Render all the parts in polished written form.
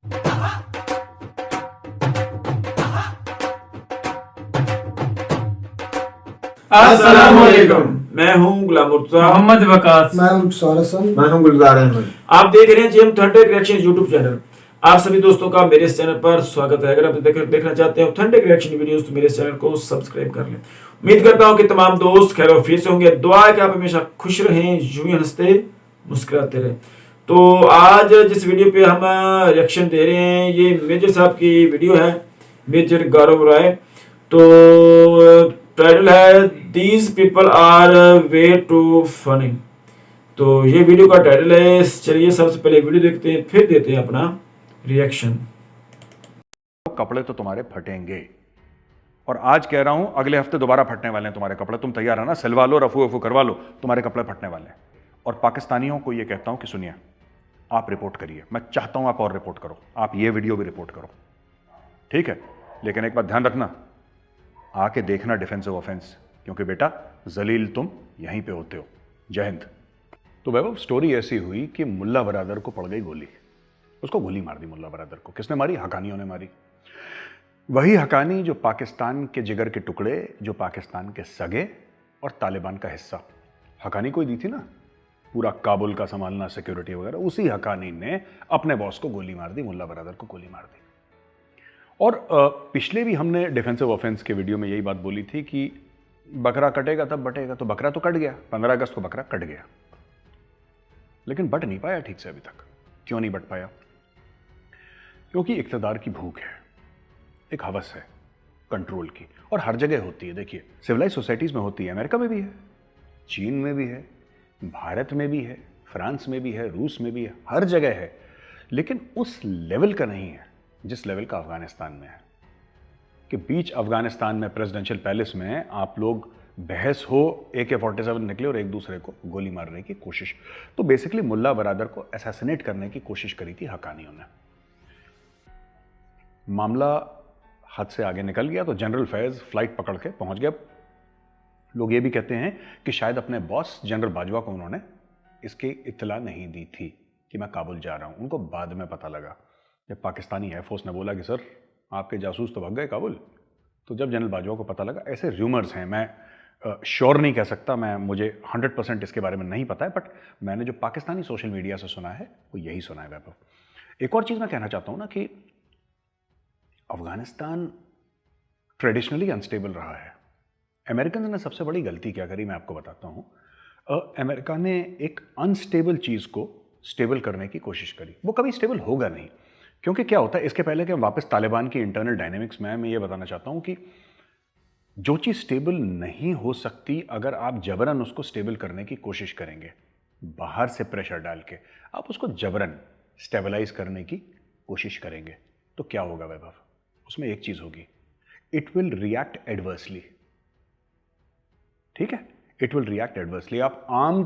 अस्सलामुअलैकुम। मैं हूं गुलाम मुर्तजा, मोहम्मद वकास, मैं हूं मैं हूं गुलजार अहमद। आप देख रहे हैं Gem Authentic Reaction YouTube channel. आप सभी दोस्तों का मेरे इस चैनल पर स्वागत है। अगर आप देखना चाहते हैं ऑथेंटिक रिएक्शन वीडियोस तो मेरे इस चैनल को सब्सक्राइब कर लें। उम्मीद करता हूं कि तमाम दोस्त खैर वफियत से होंगे। दुआ है कि आप हमेशा खुश रहें, यूं ही हंसते मुस्कुराते रहें। तो आज जिस वीडियो पे हम रिएक्शन दे रहे हैं ये मेजर साहब की वीडियो है, मेजर गौरव राय। तो टाइटल है these people are way too funny. तो ये वीडियो का टाइटल है। चलिए सबसे पहले वीडियो देखते हैं, फिर देते हैं अपना रिएक्शन। कपड़े तो तुम्हारे फटेंगे, और आज कह रहा हूं अगले हफ्ते दोबारा फटने वाले हैं तुम्हारे कपड़े। तुम तैयार है ना? सिलवा लो, रफू रफू करवा लो, तुम्हारे कपड़े फटने वाले हैं। और पाकिस्तानियों को यह कहता हूं कि सुनिए, आप रिपोर्ट करिए। मैं चाहता हूं आप और रिपोर्ट करो, आप ये वीडियो भी रिपोर्ट करो, ठीक है? लेकिन एक बात ध्यान रखना, आके देखना डिफेंसिव ऑफेंस, क्योंकि बेटा जलील तुम यहीं पे होते हो। जय हिंद। तो वैभव, स्टोरी ऐसी हुई कि मुल्ला बरादर को पड़ गई गोली। उसको गोली मार दी मुल्ला बरादर को। किसने मारी? हकानियों ने मारी। वही हकानी जो पाकिस्तान के जिगर के टुकड़े, जो पाकिस्तान के सगे और तालिबान का हिस्सा। हकानी कोई दी थी ना, पूरा काबुल का संभालना, सिक्योरिटी वगैरह। उसी हकानी ने अपने बॉस को गोली मार दी, मुल्ला बरादर को गोली मार दी। और पिछले भी हमने डिफेंसिव ऑफेंस के वीडियो में यही बात बोली थी कि बकरा कटेगा तब बटेगा। तो बकरा तो कट गया, 15 अगस्त को बकरा कट गया, लेकिन बट नहीं पाया ठीक से अभी तक। क्यों नहीं बट पाया? क्योंकि इक्तदार की भूख है, एक हवस है कंट्रोल की, और हर जगह होती है। देखिए, सिविलाइज सोसाइटीज में होती है, अमेरिका में भी है, चीन में भी है, भारत में भी है, फ्रांस में भी है, रूस में भी है, हर जगह है। लेकिन उस लेवल का नहीं है जिस लेवल का अफगानिस्तान में है, कि बीच अफगानिस्तान में प्रेसिडेंशियल पैलेस में आप लोग बहस हो, AK-47 निकले और एक दूसरे को गोली मारने की कोशिश। तो बेसिकली मुल्ला बरादर को असैसिनेट करने की कोशिश करी थी हकानियों ने। मामला हद से आगे निकल गया, तो जनरल फैज फ्लाइट पकड़ के पहुंच गया। लोग ये भी कहते हैं कि शायद अपने बॉस जनरल बाजवा को उन्होंने इसकी इत्तला नहीं दी थी कि मैं काबुल जा रहा हूं। उनको बाद में पता लगा, जब पाकिस्तानी एयरफोर्स ने बोला कि सर आपके जासूस तो भाग गए काबुल। तो जब जनरल बाजवा को पता लगा, ऐसे र्यूमर्स हैं, मैं श्योर नहीं कह सकता, मुझे 100% इसके बारे में नहीं पता है, बट मैंने जो पाकिस्तानी सोशल मीडिया से सुना है वो यही सुना है वैभव। एक और चीज़ मैं कहना चाहता हूँ ना, कि अफगानिस्तान ट्रेडिशनली अनस्टेबल रहा है। अमेरिकन ने सबसे बड़ी गलती क्या करी, मैं आपको बताता हूँ। अमेरिका ने एक अनस्टेबल चीज़ को स्टेबल करने की कोशिश करी। वो कभी स्टेबल होगा नहीं, क्योंकि क्या होता है, इसके पहले कि वापस तालिबान की इंटरनल डायनेमिक्स में मैं ये बताना चाहता हूँ कि जो चीज़ स्टेबल नहीं हो सकती, अगर आप जबरन उसको स्टेबल करने की कोशिश करेंगे, बाहर से प्रेशर डाल के आप उसको जबरन स्टेबलाइज करने की कोशिश करेंगे, तो क्या होगा वैभव? उसमें एक चीज़ होगी, इट विल रिएक्ट एडवर्सली। ठीक है, इट विल रिएक्ट एडवर्सली। आप आम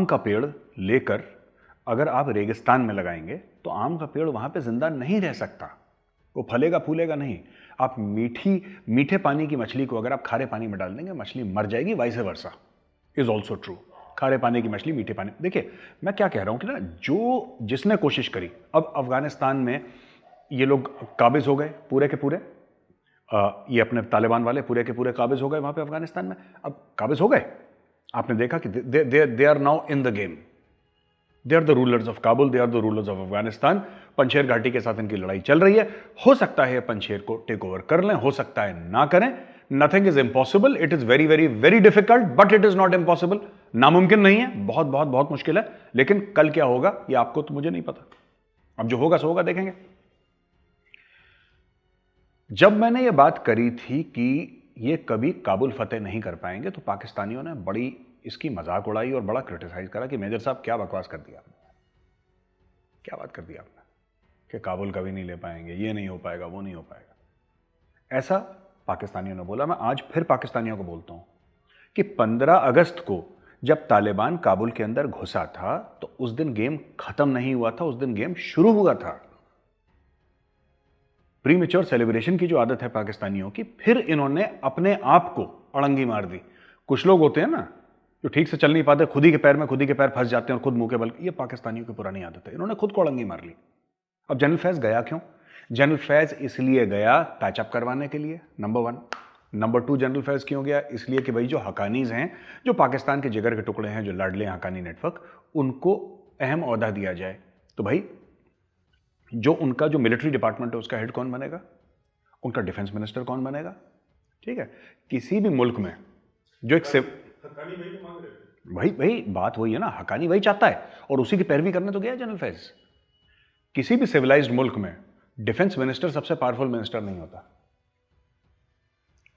का पेड़ लेकर अगर आप रेगिस्तान में लगाएंगे तो आम का पेड़ वहां पे जिंदा नहीं रह सकता, वो फलेगा फूलेगा नहीं। आप मीठे पानी की मछली को अगर आप खारे पानी में डाल देंगे, मछली मर जाएगी। Vice versa is also true. खारे पानी की मछली मीठे पानी। देखिए, मैं क्या कह रहा हूं कि ना, जिसने कोशिश करी, अब अफगानिस्तान में ये लोग काबिज हो गए पूरे के पूरे। ये अपने तालिबान वाले पूरे के पूरे काबिज हो गए वहां पे अफगानिस्तान में। अब काबिज हो गए, आपने देखा कि they are now in the game. They are the rulers of Kabul, they are the rulers of Afghanistan. Panjshir घाटी के साथ इनकी लड़ाई चल रही है। हो सकता है पंशेर को टेक ओवर कर लें, हो सकता है ना करें। Nothing is impossible. It is very very very difficult, but it is not impossible. नामुमकिन नहीं है, बहुत बहुत बहुत मुश्किल है। लेकिन कल क्या होगा ये आपको तो मुझे नहीं पता। अब जो होगा सो होगा, देखेंगे। जब मैंने ये बात करी थी कि ये कभी काबुल फतेह नहीं कर पाएंगे, तो पाकिस्तानियों ने बड़ी इसकी मजाक उड़ाई और बड़ा क्रिटिसाइज करा कि मेजर साहब क्या बकवास कर दिया आपने, क्या बात कर दी आपने कि काबुल कभी नहीं ले पाएंगे, ये नहीं हो पाएगा, वो नहीं हो पाएगा। ऐसा पाकिस्तानियों ने बोला। मैं आज फिर पाकिस्तानियों को बोलता हूं कि 15 अगस्त को जब तालिबान काबुल के अंदर घुसा था, तो उस दिन गेम खत्म नहीं हुआ था, उस दिन गेम शुरू हुआ था। प्रीमेच्योर सेलिब्रेशन की जो आदत है पाकिस्तानियों की, फिर इन्होंने अपने आप को अड़ंगी मार दी। कुछ लोग होते हैं ना, जो ठीक से चल नहीं पाते, खुद ही के पैर में खुद ही के पैर फंस जाते हैं और खुद मुंह के बल। ये पाकिस्तानियों की पुरानी आदत है, इन्होंने खुद को अड़ंगी मार ली। अब जनरल फैज गया क्यों? जनरल फैज इसलिए गया पैचअप करवाने के लिए, नंबर 1। नंबर 2, जनरल फैज क्यों गया? इसलिए कि भाई जो हकानीज हैं, जो पाकिस्तान के जिगर के टुकड़े हैं, जो लाडले हकानी नेटवर्क, उनको अहम ओहदा दिया जाए। तो भाई जो उनका जो मिलिट्री डिपार्टमेंट है उसका हेड कौन बनेगा? उनका डिफेंस मिनिस्टर कौन बनेगा? ठीक है, किसी भी मुल्क में जो एक हकानी वही मांग रहे थे, भाई बात वही है ना, हकानी वही चाहता है और उसी की पैरवी करने तो गया जनरल फैज। किसी भी सिविलाइज्ड मुल्क में डिफेंस मिनिस्टर सबसे पावरफुल मिनिस्टर नहीं होता।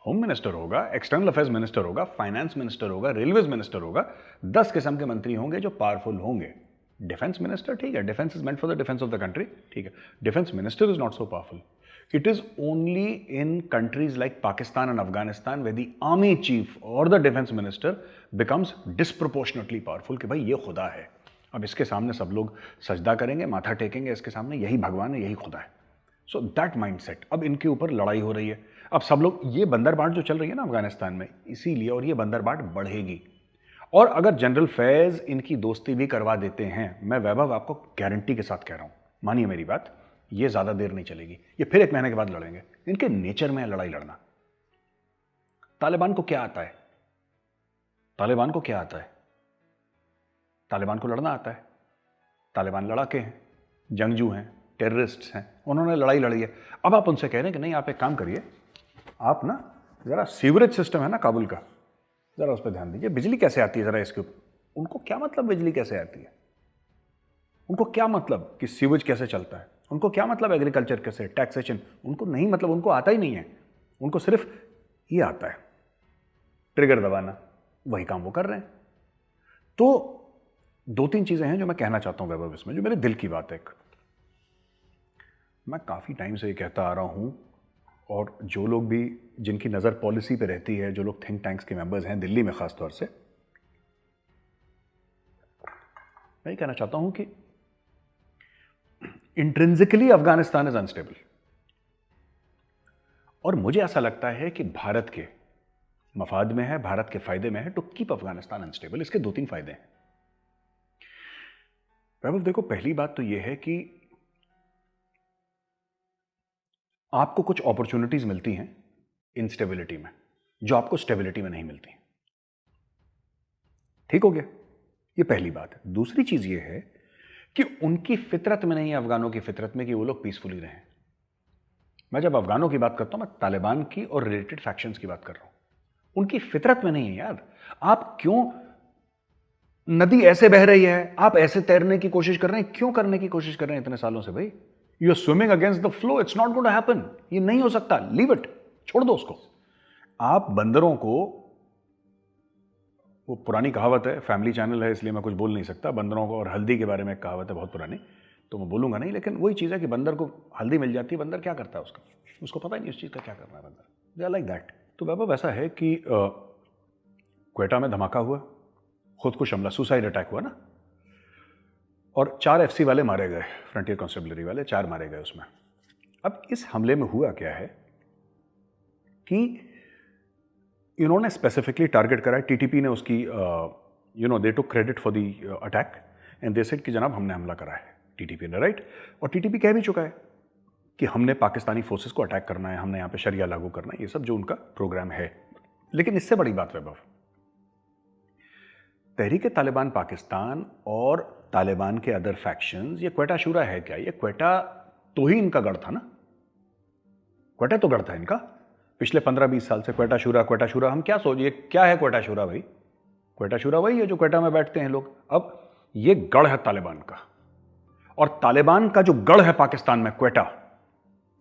होम मिनिस्टर होगा, एक्सटर्नल अफेयर्स मिनिस्टर होगा, फाइनेंस मिनिस्टर होगा, रेलवेज मिनिस्टर होगा, 10 किस्म के मंत्री होंगे जो पावरफुल होंगे। डिफेंस मिनिस्टर, ठीक है, defence is meant for the defence of the country, ठीक है, defence minister is not so powerful. It is only in countries like Pakistan and Afghanistan where the army chief or the defense minister becomes disproportionately powerful कि भाई ये खुदा है, अब इसके सामने सब लोग सजदा करेंगे, माथा टेकेंगे इसके सामने, यही भगवान है, यही खुदा है। सो दैट माइंडसेट, अब इनके ऊपर लड़ाई हो रही है। अब सब लोग, ये बंदरबाट जो चल रही है ना अफगानिस्तान में, इसीलिए, और ये बंदरबाट बढ़ेगी। और अगर जनरल फैज इनकी दोस्ती भी करवा देते हैं, मैं वैभव आपको गारंटी के साथ कह रहा हूं, मानिए मेरी बात, ये ज्यादा देर नहीं चलेगी, ये फिर 1 महीने के बाद लड़ेंगे। इनके नेचर में है लड़ाई लड़ना। तालिबान को क्या आता है? तालिबान को क्या आता है? तालिबान को लड़ना आता है। तालिबान लड़ाके हैं, जंगजू हैं, टेररिस्ट्स हैं, उन्होंने लड़ाई लड़ी है। अब आप उनसे कह रहे हैं कि नहीं, आप एक काम करिए, आप ना जरा सीवरेज सिस्टम है ना काबुल का, जरा उस पर ध्यान दीजिए, बिजली कैसे आती है जरा इसके ऊपर। उनको क्या मतलब बिजली कैसे आती है? उनको क्या मतलब कि सीवेज कैसे चलता है? उनको क्या मतलब एग्रीकल्चर कैसे, टैक्सेशन? उनको नहीं, मतलब उनको आता ही नहीं है। उनको सिर्फ ये आता है, ट्रिगर दबाना, वही काम वो कर रहे हैं। तो 2-3 चीजें हैं जो मैं कहना चाहता हूं वैभव इसमें, जो मेरे दिल की बात है। मैं काफी टाइम से ये कहता आ रहा हूं, और जो लोग भी, जिनकी नजर पॉलिसी पे रहती है, जो लोग थिंक टैंक्स के मेंबर्स हैं दिल्ली में खासतौर से, मैं ये कहना चाहता हूं कि इंट्रिंसिकली अफगानिस्तान इज अनस्टेबल, और मुझे ऐसा लगता है कि भारत के मफाद में है, भारत के फायदे में है टू कीप अफगानिस्तान अनस्टेबल। इसके 2-3 फायदे हैं वैभव। देखो, पहली बात तो यह है कि आपको कुछ अपॉर्चुनिटीज मिलती हैं इंस्टेबिलिटी में, जो आपको स्टेबिलिटी में नहीं मिलती। ठीक हो गया, ये पहली बात है। दूसरी चीज यह है कि उनकी फितरत में नहीं है, अफगानों की फितरत में, कि वो लोग पीसफुली रहें। मैं जब अफगानों की बात करता हूं, मैं तालिबान की और रिलेटेड फैक्शंस की बात कर रहा हूं। उनकी फितरत में नहीं है यार। आप क्यों, नदी ऐसे बह रही है, आप ऐसे तैरने की कोशिश कर रहे हैं, क्यों करने की कोशिश कर रहे हैं इतने सालों से? भाई, you are swimming against the flow, it's not going to happen, ये नहीं हो सकता, लीव इट, छोड़ दो उसको। आप बंदरों को, वो पुरानी कहावत है, फैमिली चैनल है इसलिए मैं कुछ बोल नहीं सकता, बंदरों को और हल्दी के बारे में एक कहावत है बहुत पुरानी, तो मैं बोलूंगा नहीं, लेकिन वही चीज़ है कि बंदर को हल्दी मिल जाती है, बंदर क्या करता है उसको पता ही नहीं उस चीज़ का क्या करना है बंदर, दे आर लाइक दैट। तो वैभव ऐसा है कि क्वेटा में धमाका हुआ, खुदकुश हमला, सुसाइड अटैक हुआ ना, और 4 FC वाले मारे गए, फ्रंटियर कॉन्स्टेबलरी वाले 4 मारे गए उसमें। अब इस हमले में हुआ क्या है कि इन्होंने स्पेसिफिकली टारगेट करा है, टीटीपी ने उसकी they took credit for the attack and they said कि जनाब हमने हमला करा है, टीटीपी ने, राइट। और टीटीपी कह भी चुका है कि हमने पाकिस्तानी फोर्सेस को अटैक करना है, हमने यहाँ पे शरिया लागू करना है, ये सब जो उनका प्रोग्राम है। लेकिन इससे बड़ी बात वैभव, तहरीक तालिबान पाकिस्तान और तालिबान के अदर फैक्शंस, ये क्वेटा शूरा है क्या? ये क्वेटा तो ही इनका गढ़ था ना, क्वेटा तो गढ़ था इनका पिछले 15-20 साल से। क्वेटा शूरा हम क्या सोचिए, क्या है क्वेटा शूरा? भाई क्वेटा शूरा वही है जो क्वेटा में बैठते हैं लोग। अब ये गढ़ है तालिबान का, और तालिबान का जो गढ़ है पाकिस्तान में, क्वेटा,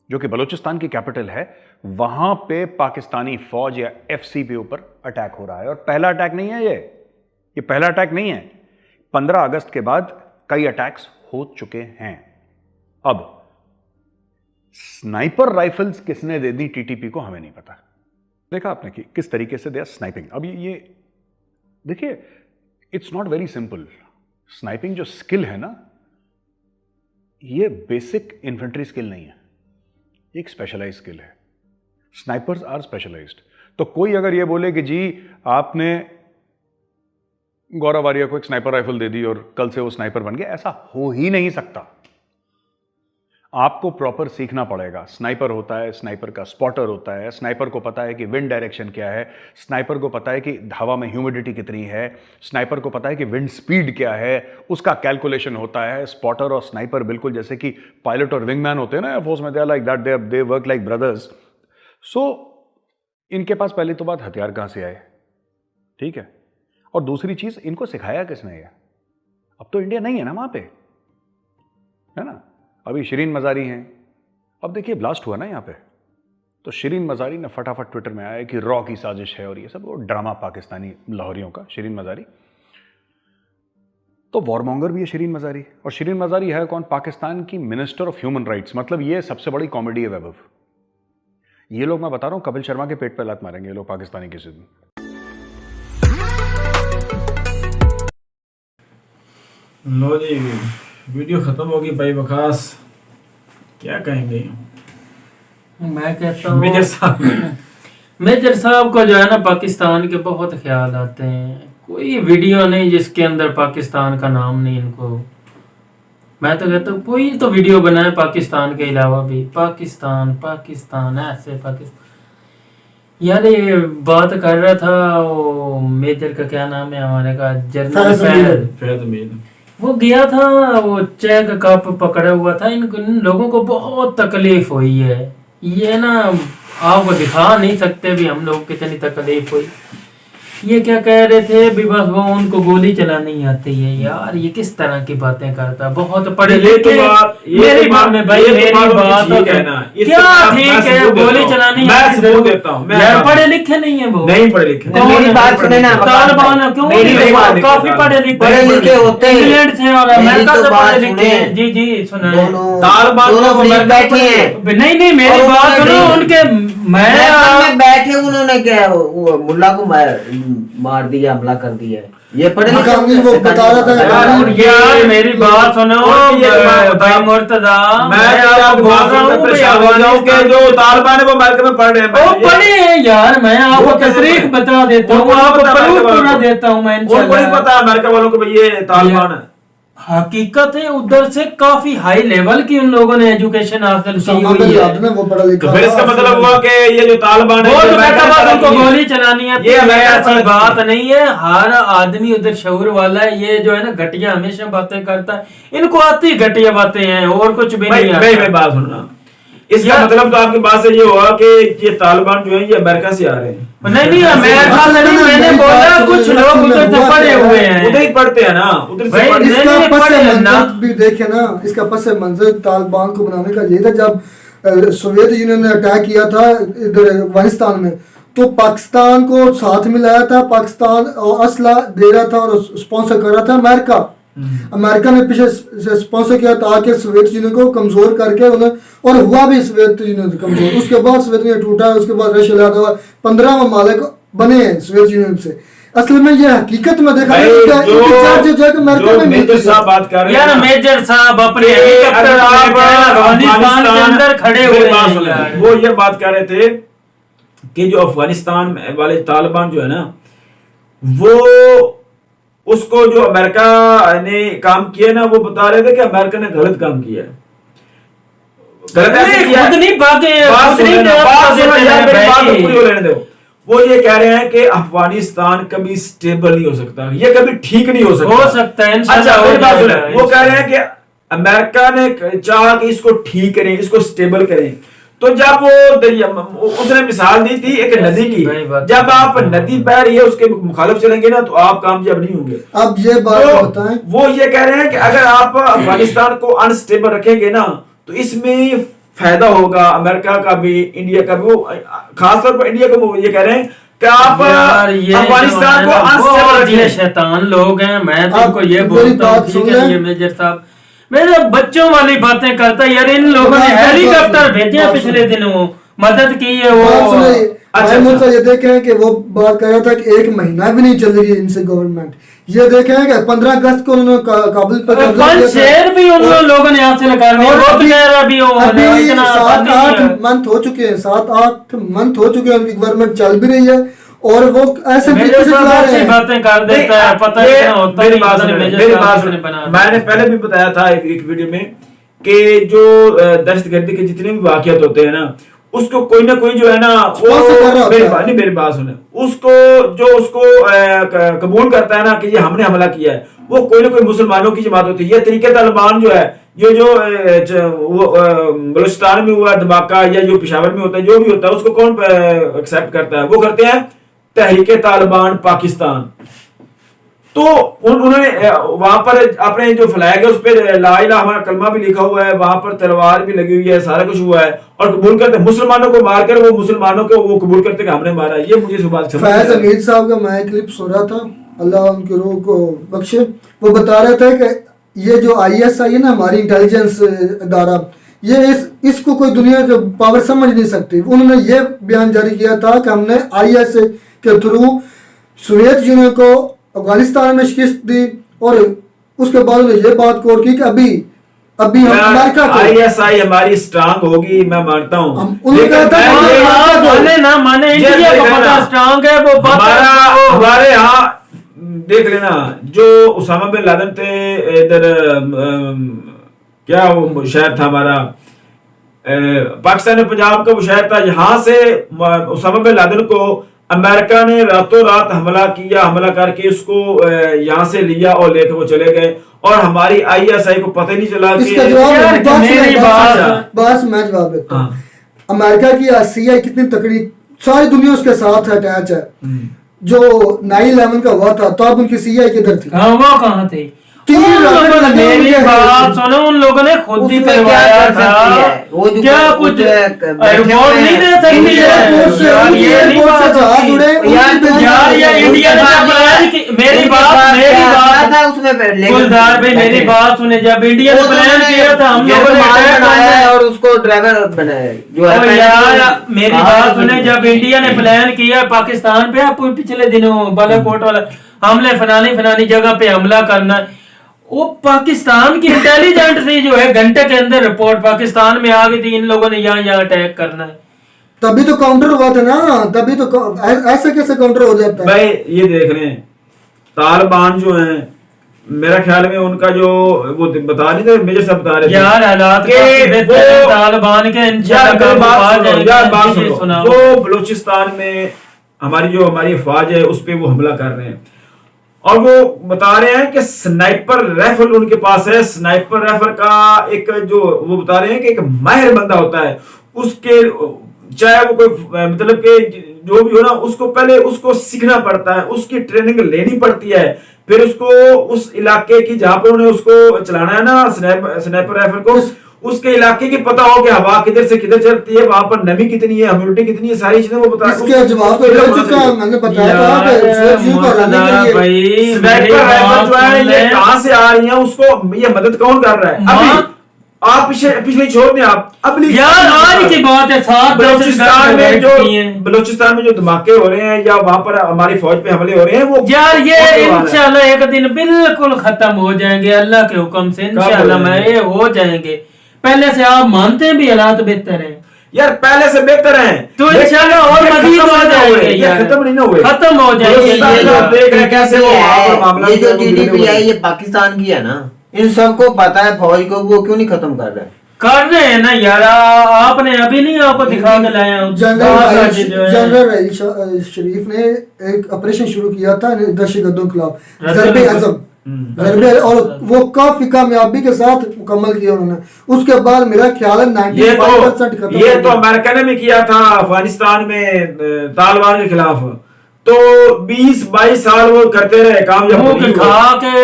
जो कि बलूचिस्तान की कैपिटल है, वहां पे पाकिस्तानी फौज या FC पे ऊपर अटैक हो रहा है। और पहला अटैक नहीं है ये पहला अटैक नहीं है। 15 अगस्त के बाद कई अटैक्स हो चुके हैं। अब स्नाइपर राइफल्स किसने दे दी टीटीपी को, हमें नहीं पता। देखा आपने कि किस तरीके से दे आर स्नाइपिंग। अब ये देखिए, it's not very simple. Sniping जो स्किल है ना, ये बेसिक इन्फेंट्री स्किल नहीं है, एक स्पेशलाइज्ड स्किल है। Snipers are specialised. तो कोई अगर ये बोले कि जी आपने गौरव आर्या को एक स्नाइपर राइफल दे दी और कल से वो स्नाइपर बन गया, ऐसा हो ही नहीं सकता। आपको प्रॉपर सीखना पड़ेगा। स्नाइपर होता है, स्नाइपर का स्पॉटर होता है, स्नाइपर को पता है कि विंड डायरेक्शन क्या है, स्नाइपर को पता है कि हवा में ह्यूमिडिटी कितनी है, स्नाइपर को पता है कि विंड स्पीड क्या है, उसका कैलकुलेशन होता है। स्पॉटर और स्नाइपर बिल्कुल जैसे कि पायलट और विंगमैन होते हैं ना एयरफोर्स में, they are like that, they work like brothers. So इनके पास पहली तो बात हथियार कहां से आए, ठीक है, और दूसरी चीज इनको सिखाया किसने है? अब तो इंडिया नहीं है ना वहां पे, है ना। अभी शिरीन मजारी हैं, अब देखिए ब्लास्ट हुआ ना यहाँ पे, तो शिरीन मजारी ने फटाफट ट्विटर में आया कि रॉ की साजिश है और ये सब, वो ड्रामा पाकिस्तानी लाहौरियों का, शिरीन मजारी। तो वॉरमोंगर भी है शिरीन मजारी, और शिरीन मजारी है कौन? पाकिस्तान की मिनिस्टर ऑफ ह्यूमन राइट्स। मतलब ये सबसे बड़ी कॉमेडी है वैभव। ये लोग, मैं बता रहा हूं, कपिल शर्मा के पेट पे लात मारेंगे ये लोग पाकिस्तानी किसी दिन। लो जी, वीडियो खत्म होगी भाई बखास, क्या कहेंगे? मैं कहता हूँ मेजर साहब मेजर साहब को जो है ना पाकिस्तान के बहुत ख्याल आते हैं। कोई वीडियो नहीं जिसके अंदर पाकिस्तान का नाम नहीं इनको। मैं तो कहता हूँ कोई तो वीडियो बनाए पाकिस्तान के अलावा भी, पाकिस्तान पाकिस्तान ऐसे पाकिस्तान। यार ये बात कर रहा था वो मेजर का क्या नाम है हमारे का, जनरल फैज, वो गया था, वो चेक कप पकड़ा हुआ था। इन लोगों को बहुत तकलीफ हुई है। ये ना आपको दिखा नहीं सकते भी हम लोग कितनी तकलीफ हुई। ये क्या कह रहे थे भी, बस वो उनको गोली चलानी आती है। यार ये किस तरह की बातें करता, बहुत पढ़े लिखे। मेरी बात में भाई, मेरी बात तो कहना क्या ठीक है, गोली चलानी यार पढ़े लिखे नहीं है वो, नहीं पढ़े लिखे। मेरी बात सुने ना, तालिबान क्यों, काफी पढ़े लिखे होते हैं, इंग्लैंड से और अमेरिका से पढ़े लिखे हैं। जी जी सुना है, तालिबान बैठे हैं। नहीं मेरी बात सुनो, उनके मैं बैठे, उन्होंने क्या वो मुल्ला को मार दिया, हमला कर दिया। ये पढ़े लिखे वो बता रहा था यार मेरी बात सुनो भाई मुर्तजा, मैं आपको बोल रहा हूँ कि जो तालिबान है वो अमेरिका में पढ़ रहे हैं, वो पढ़े हैं यार। मैं आपको तशरीफ बता देता हूँ, आपको प्रूफ बना देता हूँ मैं। उनको नहीं पता अमेरिका वालों को ये तालिबान है। हकीकत है उधर से काफी हाई लेवल की उन लोगों ने एजुकेशन हासिल की हुई है। तो फिर इसका मतलब हुआ कि ये जो तालिबान है उनको गोली चलानी है, ये ऐसी बात नहीं है। हर आदमी उधर शऊर वाला है। ये जो है ना घटिया हमेशा बातें करता है, इनको आती घटिया बातें हैं और कुछ भी नहीं। मैं बात सुनना, इसका मतलब तो आपकी बात से ये हुआ कि ये तालिबान जो है ये अमेरिका से आ रहे हैं। नहीं अमेरिका से नहीं, मैंने बोला कुछ लोग उधर से पढ़े हुए हैं, उधर ही पढ़ते हैं ना, उधर से भी देखे ना। इसका पस मंजर तालिबान को बनाने का ये था, जब सोवियत यूनियन ने अटैक किया था इधर अफगानिस्तान में, तो पाकिस्तान को साथ मिलाया था, पाकिस्तान असला दे रहा था और स्पॉन्सर कर रहा था अमेरिका। अमेरिका ने पीछे स्पॉन्सर किया ताकि सोवियत यूनियन को कमजोर करके उन्हें, और हुआ भी सोवियत यूनियन कमजोर। उसके बाद सोवियत यूनियन टूटा, उसके बाद रशिया लगा हुआ, 15 ममालिक बने हैं सोवियत यूनियन से। असल में ये हकीकत में देखा मेजर साहब बात कर रहे हैं यार, मेजर साहब अपने अफगानिस्तान के अंदर खड़े हुए हैं। वो ये बात कर रहे थे कि जो अफगानिस्तान वाले तालिबान जो है ना, वो उसको जो अमेरिका ने काम किया ना, वो बता रहे थे कि अमेरिका ने गलत काम किया है। वो ये कह रहे हैं कि अफगानिस्तान कभी स्टेबल नहीं हो सकता, ये कभी ठीक नहीं हो सकता है। अच्छा वो कह रहे हैं कि अमेरिका ने चाहा कि इसको ठीक करें, इसको स्टेबल करें। तो जब वो उसने मिसाल दी थी एक नदी की, जब आप नदी बह रही है उसके मुखालिफ चलेंगे ना तो आप कामयाब नहीं होंगे। अब ये बात बताएं, वो ये कह रहे हैं कि अगर आप अफगानिस्तान को अनस्टेबल रखेंगे ना तो इसमें फायदा होगा अमेरिका का भी, इंडिया का भी। वो खासतौर पर इंडिया को ये कह रहे हैं कि आप अफगानिस्तान को अनस्टेबल रखिए। शैतान लोग हैं, मैं तुमको ये बोलता हूँ, ठीक है ये मेजर साहब मेरे बच्चों वाली बातें करता है यार। इन लोगों ने हेलीकॉप्टर भेजे पिछले दिनों, मदद की है वो। अच्छा ये देखे हैं कि वो बात कर रहा था कि 1 महीना भी नहीं चल रही है इनसे गवर्नमेंट। ये देखे हैं कि 15 अगस्त को उन्होंने काबुल पर शहर भी उन लोगों ने हासिल कर लिया। 7-8 मंथ हो चुके हैं, 7-8 मंथ हो चुके हैं, उनकी गवर्नमेंट चल भी रही है और वो ऐसे मेजर तरीके से साहब चला रहे ऐसी हैं। बातें कर देता है, पता ये नहीं होता मेरी नहीं, बात पता नहीं सुनो, मेजर मेरी साहब बात किसने सुनो। बना मैंने पहले भी बताया था एक वीडियो में कि जो दहशतगर्दी के जितने भी वाकयात होते हैं ना, उसको कोई ना कोई जो है ना वो Sponsor कर रहा होता है। मेरी बात सुने, उसको जो उसको कबूल करता है ना कि ये हमने हमला किया है, वो कोई ना कोई मुसलमानों की जमात होती है। ये तरीके तालिबान जो है, ये जो बलूचिस्तान में हुआ धमाका या जो पेशावर में होता है, जो भी होता है, उसको कौन एक्सेप्ट करता है? वो करते हैं तहरीके तालिबान पाकिस्तान। तो उन्होंने वहां पर अपने जो फ्लैग है उस पर ला इलाहा हमारा कलमा भी लिखा हुआ है, वहां पर तलवार भी लगी हुई है, सारा कुछ हुआ है, और कबूल करते मुसलमानों को मारकर वो मुसलमानों को वो कबूल करते कि हमने मारा। ये मुझे इस बात समझ नहीं फैज आया। हमीद साहब का मैं क्लिप सुन रहा था, अल्लाह उनकी रूह को बख्शे। वो बता रहे थे कि ये जो ISI है ना, हमारी इंटेलिजेंस इदारा, ये इसको कोई दुनिया के पावर समझ नहीं सकती। उन्होंने ये बयान जारी किया था कि हमने ISI के थ्रू सोवियत यूनियन को अफगानिस्तान में शिकस्त दी, और उसके बाद उन्होंने ये बात कोर की कि अभी हम अमेरिका को ISI हमारी स्ट्रांग होगी, मैं मानता हूँ, हम उन्हें लेकिन कहता है मैं ये- हाँ, माने ना माने, ये इंडिया देख को लेना, पता स्ट्रांग है वो बात हमारे यहाँ देख लेना, जो उसामा बिन लादेन थे इधर क्या वो शहर था हमारा पाकिस्तान में पंजाब का वो शहर था, यहाँ से उसामा बिन लादेन को अमेरिका ने रातों रात हमला करके उसको यहाँ से लिया और लेकर वो चले गए, और हमारी ISI को पता ही नहीं चला कि इसका जवाब यार, मेरी बस मैं जवाब देता हूँ। हाँ। अमेरिका की CI कितनी तकड़ी, सारी दुनिया उसके साथ अटैच है। जो 9/11 का हुआ था तब उनकी CI किधर थी? हाँ, वो कहाँ थे? तीन उन लोगों ने रॉकेट लगे मेरी हुए हैं। बात सुनो, उन लोगों ने खुद ही उसमें क्या करवाया कर सकती था। है? वो जो क्या वो कुछ जो एक बैठे रिपोर्ट हुए नहीं दे हैं, सकती इंडिया है? एयरफोर्स से- यार, ये नहीं एयरफोर्स से बात जहाज होती। उड़े, यार ये इंडिया ने जब प्लान की, मेरी बात था उसमें, गुलजार भाई मेरी बात सुने, जब इंडिया ने प्लान किया था हम लोगों ने attack बनाया करना है है। और उसको ड्राइवर बनाया है, जो है और पहले यार तो- मेरी हाँ, बात सुने, जब इंडिया ने प्लान किया पाकिस्तान पे, आप पिछले दिनों बालाकोट वाला हमले फलानी जगह पे हमला करना है, वो पाकिस्तान की इंटेलिजेंट थी जो है, घंटे के अंदर रिपोर्ट पाकिस्तान में आ गई थी, इन लोगों ने यहाँ अटैक करना है। तभी तो काउंटर हुआ था ना, तभी तो ऐसे कैसे काउंटर हो जाता है? भाई ये देख रहे हैं तालिबान जो हैं, मेरा ख्याल में उनका जो वो बता रहे थे, मेजर साहब बता रहे थे यार हालात कि काफी बेहतर हैं, वो- तालिबान के इंशाल्लाह यार मेरी बात काबू आ सुनो, जाएंगे। यार बात जी, जी, सुनो, सुनाओ। जो बलूचिस्तान में हमारी अफवाज है उस पे वो हमला कर रहे हैं, और वो बता रहे हैं कि स्नाइपर राइफल उनके पास है। स्नाइपर राइफल का एक जो वो बता रहे हैं कि एक माहिर बंदा होता है, उसके चाहे वो कोई मतलब कि जो भी हो ना, उसको पहले उसको सीखना पड़ता है, उसकी ट्रेनिंग लेनी पड़ती है, फिर उसको उस इलाके की जहां पर उन्हें उसको चलाना है ना स्नाइपर राइफल को, उसके इलाके की पता हो कि हवा किधर से किधर चलती है, वहां पर नमी कितनी है, ह्यूमिडिटी कितनी है, सारी चीजें वो बता इसके जवाब तो दे चुका, मैंने बताया था कि सोचियो को हराने के लिए स्नाइपर राइफल जो है ये कहां से आ रही है, उसको ये मदद कौन कर रहा है? अभी आप पिछले छोड़ दें, आप अभी यार आज की बात है, सात बलूचिस्तान में जो बैठती हैं। बलूचिस्तान में जो धमाके हो रहे हैं या वहां पर हमारी फौज पे हमले हो रहे हैं, वो यार ये वो करवा रहा है। इंशाल्लाह एक दिन बिल्कुल खत्म हो जाएंगे अल्लाह के हुक्म से, इंशाल्लाह हो जाएंगे? मैं ये हो जाएंगे। पहले से आप मानते हैं भी हालात बेहतर हैं, यार पहले से बेहतर है तो इंशाल्लाह और मजीद हो जाएंगे यार, खत्म नहीं ना हुए, खत्म हो जाएंगे। ये बलूचिस्तान जो आप देख रहे हैं कैसे वो वहां पर मामला ये जो जो बिगड़े हुए TDP है हैं। ये पाकिस्तान की है ना, इन सबको पता है फौज को, वो क्यों नहीं खत्म कर रहा है? कर रहे हैं ना यार, आपने अभी नहीं आपको दिखा के लाया हूं। जनरल रहील शरीफ ने एक ऑपरेशन शुरू किया था दहशतगर्दों के खिलाफ, ज़रबे आज़म, ज़रबे, और वो काफी कामयाबी के साथ मुकम्मल किया उन्होंने। उसके बाद मेरा ख्याल है 95% खत्म ये हो तो गया। अमेरिका ने भी किया था अफगानिस्तान में तालिबान के खिलाफ, तो 20-22 साल वो करते रहे, कामयाब मुंह नहीं के हुए। खा के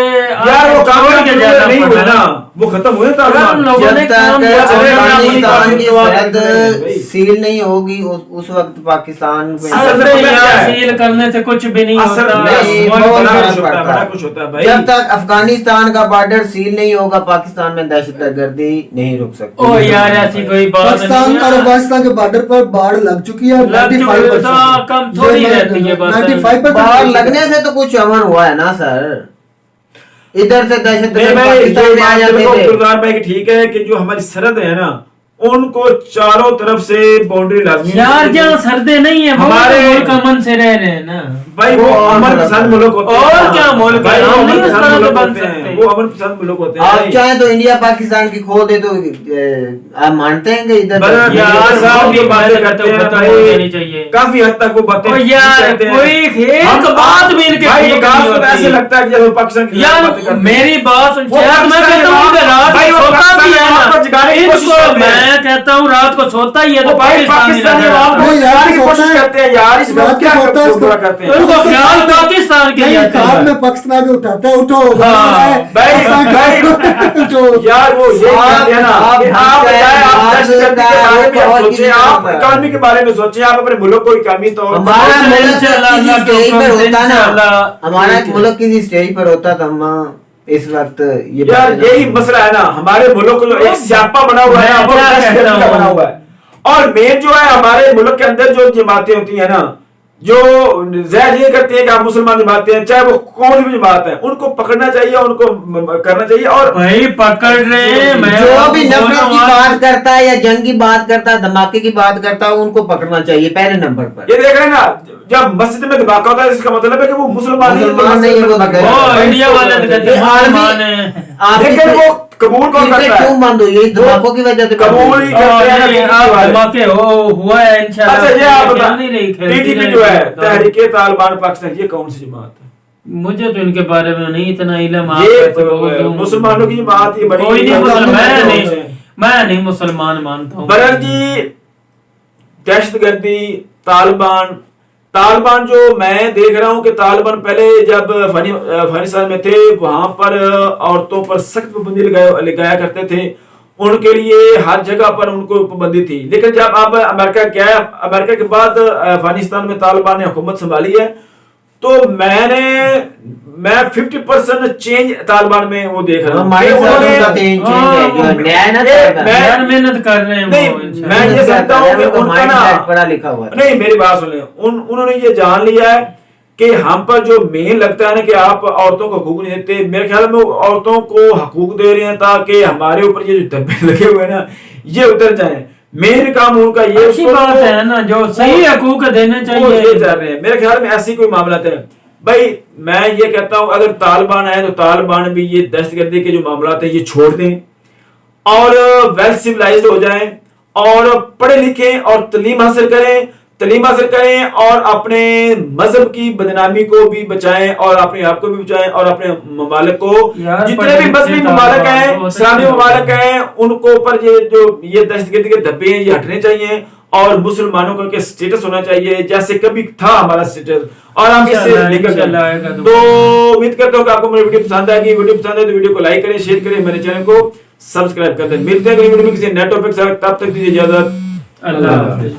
यार वो कामयाब छोड़ के जाना नहीं हुए पड़ा। ना, वो खत्म हुए यार उन तालिबान। लोगों ने जब काम तक किया, अफगानिस्तान की दुआ सरहद करते हैं भाई। सील नहीं होगी उस वक्त पाकिस्तान में असल में अरे पता क्या यार है? सील करने से कुछ भी नहीं असल होता। नहीं, बहुत बहुत बड़ा फर्क कुछ होता है, पड़ता बड़ा है। कुछ होता है भाई। जब तक अफगानिस्तान का बॉर्डर सील नहीं होगा पाकिस्तान में दहशतगर्दी नहीं रुक सकती। ओ यार ऐसी कोई बात पाकिस्तान नहीं और है। अफगानिस्तान के बॉर्डर पर बाढ़ लग चुकी है, लग चुकी है, तो कम थोड़ी रहती है बात। 95% बाढ़ लगने से तो कुछ अमन हुआ है ना सर, इधर से नहीं दहशतगर्द भाई, पाकिस्तान में आ जाते थे। गुलजार भाई ठीक है कि जो हमारी सरहद है ना उनको चारों तरफ से बाउंड्री लाजमी यार जहाँ सर्दे नहीं है हमारे मुल्क अमन से रह रहे हैं ना भाई, वो अमन पसंद मुल्क होते हैं। और क्या मुल्क भाई, है? वो हम अमन नहीं पसंद उसका मुल्क बन होते हैं, सकते। वो अमन पसंद मुल्क होते हैं। आप चाहे तो इंडिया पाकिस्तान की खोल दे तो आप मानते हैं कि इधर बरं, यार, साहब जो वो बातें भी करते हैं खत्म भाई, हो जानी चाहिए। काफी हद तक वो बातें ओ यार, कहते हैं। कोई एक हम बात भी इनके भाई, ठीक बात नहीं तो होती। ऐसे लगता है कि जैसे वो पाकिस्तान की यार बातें करते हैं। मेरी बात सुन, वो शायद मैं पाकिस्तान कहता हूँ कि रात भाई, को वो सोता भी है पाकिस्तान को जगाने की ना, कोशिश इनको करते हैं। मैं कहता हूँ रात को सोता ही है तो वो भाई पाकिस्तानी आवाम को नहीं, यार, जगाने की सोता कोशिश है। करते हैं यार, इसमें रात को क्या सोता है, बुरा करते हैं। उनको ख्याल पाकिस्तान के नहीं, लिए आता कार है। में पाकिस्तान भी उठाता है, उठो भाई, उठो। यार वो ये कहते हैं ना कि आप बजाय आप दहशतगर्दी के बारे में आप सोचें, आप इकोनॉमी के बारे में सोचें, आप अपने मुल्क को इकामी तौर हमारा चलो, मुल्क इंशाल्लाह, किसी अल्लाह के स्टेज पर हुक्म से, होता ना, इंशाल्लाह, हमारा ठीक है। मुल्क किसी स्टेज पर होता तो हम इस वक्त ये यार बातें यही ना- मसला है ना, हमारे मुल्क को जो एक स्यापा बना हुआ है ना, मैं वो क्या दहशतगर्दी कहता का हूँ? बना हुआ है। और मेन जो है हमारे मुल्क के अंदर जो जमातें होती है ना, जो ज़ाहिर ये करती है कि आप मुसलमान जमातें हैं, चाहे वो कौन सी भी जमात है, उनको पकड़ना चाहिए, उनको करना चाहिए। और भाई पकड़ रहे हैं, मैं जो भी आपको नफरत की बोल रहा हूँ, बात करता है या जंग की बात करता है, धमाके की बात करता है, उनको पकड़ना चाहिए पहले नंबर पर। ये देख रहे हैं ना, जब मस्जिद में धमाका होता है, इसका मतलब है कि वो मुसलमान नहीं है, तो मुसलमान नहीं है, वो मस्जिद में बगैर- धमाका ओ है। इंडिया वाले तो कहते हैं ये आर्मी- मुसलमान हैं। आप लेकिन इसे- वो कबूल कौन क्रिकेट करता है? क्यों बंद हुई है? इस धमाकों की वजह से बंद कबूल हुई ही है। करते हैं ना, नहीं, क्रिकेट आप वाले। धमाके हुआ है इंशाल्लाह। अच्छा ये आप बता, खेलनी नहीं, खेलती टीटीपी नहीं, जो है खेलता। तहरीके तालिबान पाकिस्तान, ये कौन सी जमात है? मुझे तो इनके बारे में नहीं इतना इल्म, आप ये कैसे बोल दूं? मुसलमानों की जमात ये बड़ी कोई नहीं मुसलमान, है। मैं नहीं मुसलमान मानता हूँ। बरं जी, दहशतगर्दी तालिबान जो मैं देख रहा हूं कि तालिबान पहले जब अफगानिस्तान में थे, वहां पर औरतों पर सख्त पाबंदी लगाया करते थे, उनके लिए हर जगह पर उनको पाबंदी थी। लेकिन जब अब अमेरिका गया, अमेरिका के बाद अफगानिस्तान में तालिबान ने हुकूमत संभाली है, तो मैं 50% चेंज तालिबान में वो देख रहा हूँ। हमारे कि साथ उन्होंने- उनका चेंज है, जो न्याय ना ये करेगा। मैं- यार मेहनत कर रहे हैं नहीं, वो इंशाल्लाह। मैं ये समझता हूँ कि उनका माइंड ना, सेट पढ़ा लिखा हुआ था। नहीं मेरी बात सुने, उन्होंने ये जान लिया है कि हम पर जो मेन लगता है ना कि आप औरतों को हकूक नहीं देते, मेरे ख्याल में वो औरतों को हकूक दे रहे हैं ताकि हमारे ऊपर ये जो धब्बे लगे हुए हैं ना, ये उतर जाएं। मेन काम उनका ये, अच्छी बात है ना, जो सही हकूक देने वो चाहिए। ये चाह रहे हैं। मेरे ख्याल में ऐसी कोई मामला है भाई, मैं ये कहता हूं अगर तालिबान है तो तालिबान भी ये दहशतगर्दी के जो मामला है ये छोड़ दें और वेल सिविलाइज्ड हो जाएं और पढ़े लिखें और तालीम हासिल करें और अपने मजहब की बदनामी को भी बचाएं और अपने आप को भी बचाएं और अपने ममालिक को, यार, जितने भी मजहबी ममालिक हैं, बहुत इस्लामी अच्छे ममालिक हैं, उनको ऊपर ये दहशतगर्दी के धब्बे हैं ये हटने चाहिए और मुसलमानों का स्टेटस होना चाहिए जैसे कभी था हमारा स्टेटस, और हम इससे इंशाल्लाह, निकल इंशाल्लाह आएगा जाए। तो। तो उम्मीद करता हूँ कि आपको मेरी वीडियो पसंद आएगी। वीडियो पसंद है तो वीडियो को लाइक करें, शेयर करें, मेरे चैनल को सब्सक्राइब कर दें। मिलते हैं अगली वीडियो में किसी नए टॉपिक से, तब तक दीजिए इजाजत। अल्लाह हाफिज़।